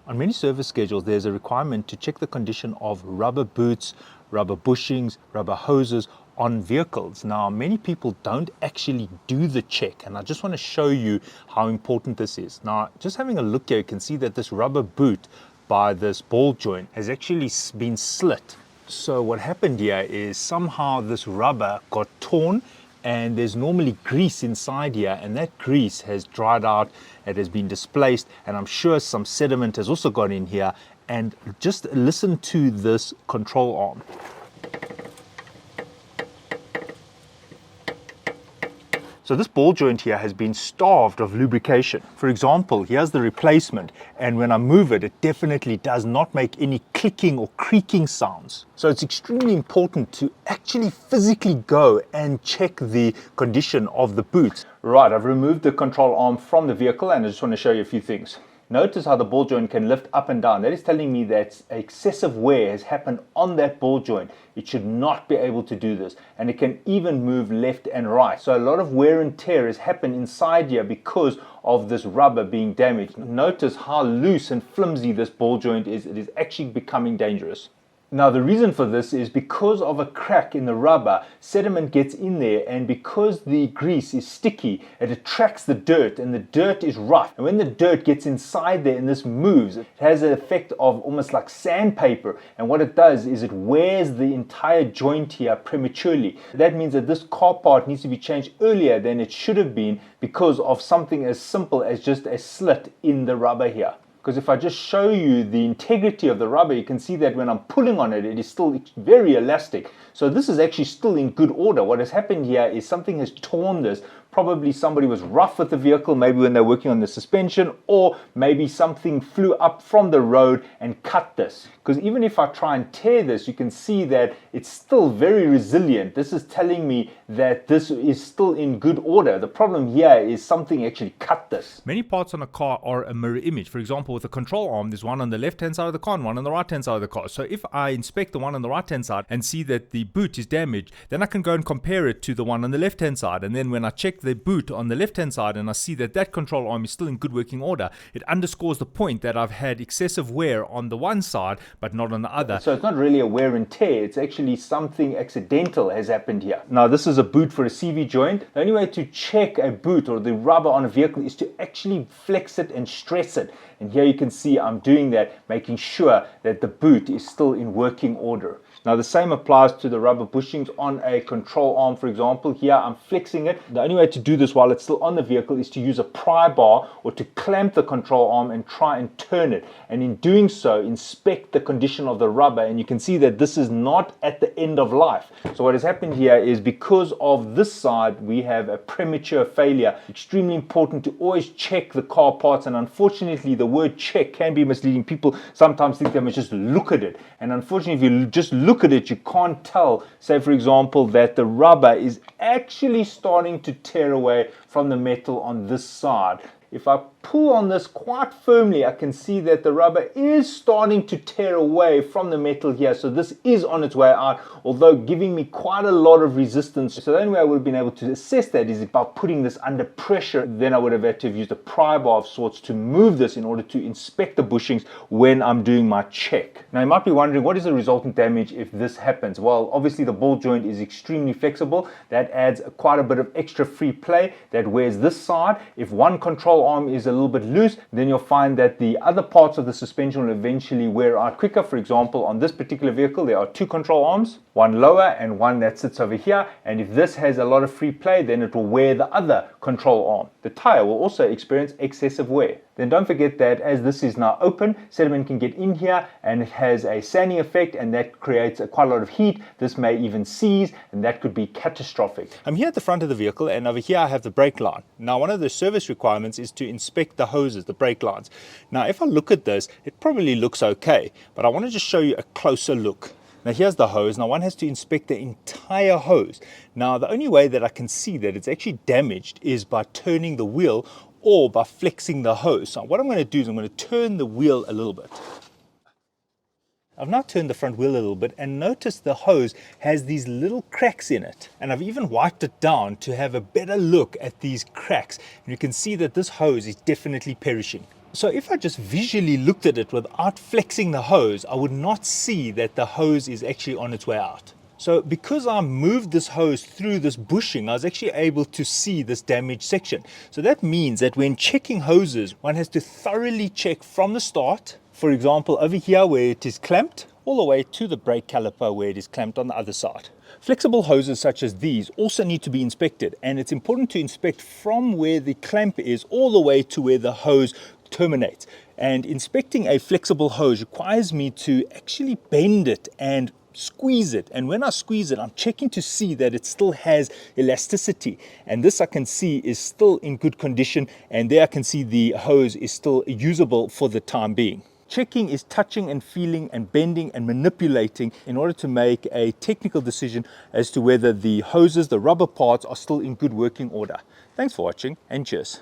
On many service schedules, there's a requirement to check the condition of rubber boots, rubber bushings, rubber hoses on vehicles. Now, many people don't actually do the check, and I just want to show you how important this is. Now, just having a look here, you can see that this rubber boot by this ball joint has actually been slit. So what happened here is somehow this rubber got torn, and there's normally grease inside here, and that grease has dried out, it has been displaced, and I'm sure some sediment has also got in here. And just listen to this control arm. So this ball joint here has been starved of lubrication. For example, here's the replacement, and when I move it, it definitely does not make any clicking or creaking sounds. So it's extremely important to actually physically go and check the condition of the boot. Right, I've removed the control arm from the vehicle, and I just want to show you a few things. Notice how the ball joint can lift up and down. That is telling me that excessive wear has happened on that ball joint. It should not be able to do this. And it can even move left and right. So a lot of wear and tear has happened inside here because of this rubber being damaged. Notice how loose and flimsy this ball joint is. It is actually becoming dangerous. Now, the reason for this is because of a crack in the rubber, sediment gets in there, and because the grease is sticky, it attracts the dirt, and the dirt is rough. And when the dirt gets inside there and this moves, it has an effect of almost like sandpaper. And what it does is it wears the entire joint here prematurely. That means that this car part needs to be changed earlier than it should have been because of something as simple as just a slit in the rubber here. Because if I just show you the integrity of the rubber, you can see that when I'm pulling on it, it is still very elastic. So this is actually still in good order. What has happened here is something has torn this. Probably somebody was rough with the vehicle, maybe when they're working on the suspension, or maybe something flew up from the road and cut this. Because even if I try and tear this, you can see that it's still very resilient. This is telling me that this is still in good order. The problem here is something actually cut this. Many parts on a car are a mirror image. For example, with a control arm, there's one on the left-hand side of the car and one on the right-hand side of the car. So if I inspect the one on the right-hand side and see that the boot is damaged, then I can go and compare it to the one on the left-hand side. And then when I check the boot on the left-hand side and I see that that control arm is still in good working order, it underscores the point that I've had excessive wear on the one side but not on the other. So it's not really a wear and tear, it's actually something accidental has happened here. Now, this is a boot for a CV joint. The only way to check a boot or the rubber on a vehicle is to actually flex it and stress it. And here you can see I'm doing that, making sure that the boot is still in working order. Now, the same applies to the rubber bushings on a control arm. For example, here I'm flexing it. The only way to do this while it's still on the vehicle is to use a pry bar or to clamp the control arm and try and turn it. And in doing so, inspect the condition of the rubber, and you can see that this is not at the end of life. So what has happened here is because of this side, we have a premature failure. Extremely important to always check the car parts, and unfortunately, the word check can be misleading. People sometimes think they must just look at it, and unfortunately, if you just look at it, you can't tell, say for example, that the rubber is actually starting to tear away from the metal on this side. If I pull on this quite firmly, I can see that the rubber is starting to tear away from the metal here. So this is on its way out, although giving me quite a lot of resistance. So the only way I would have been able to assess that is by putting this under pressure. Then I would have had to have used a pry bar of sorts to move this in order to inspect the bushings when I'm doing my check. Now, you might be wondering, what is the resultant damage if this happens? Well, obviously the ball joint is extremely flexible. That adds quite a bit of extra free play that wears this side. If one control arm is a little bit loose, then you'll find that the other parts of the suspension will eventually wear out quicker. For example, on this particular vehicle, there are two control arms, one lower and one that sits over here. And if this has a lot of free play, then it will wear the other control arm. The tire will also experience excessive wear. Then don't forget that as this is now open, sediment can get in here and it has a sanding effect, and that creates quite a lot of heat. This may even seize, and that could be catastrophic. I'm here at the front of the vehicle, and over here I have the brake line. Now, one of the service requirements is to inspect the hoses, the brake lines. Now, if I look at this, it probably looks okay, but I want to just show you a closer look. Now, here's the hose. Now, one has to inspect the entire hose. Now, the only way that I can see that it's actually damaged is by turning the wheel or by flexing the hose. So what I'm going to do is I'm going to turn the wheel a little bit. I've now turned the front wheel a little bit, and notice the hose has these little cracks in it. And I've even wiped it down to have a better look at these cracks. And you can see that this hose is definitely perishing. So if I just visually looked at it without flexing the hose, I would not see that the hose is actually on its way out. So because I moved this hose through this bushing, I was actually able to see this damaged section. So that means that when checking hoses, one has to thoroughly check from the start, for example, over here where it is clamped, all the way to the brake caliper where it is clamped on the other side. Flexible hoses such as these also need to be inspected, and it's important to inspect from where the clamp is all the way to where the hose terminates. And inspecting a flexible hose requires me to actually bend it and squeeze it, and when I squeeze it, I'm checking to see that it still has elasticity, and this I can see is still in good condition, and there I can see the hose is still usable for the time being. Checking is touching and feeling and bending and manipulating in order to make a technical decision as to whether the hoses, the rubber parts, are still in good working order. Thanks for watching, and cheers.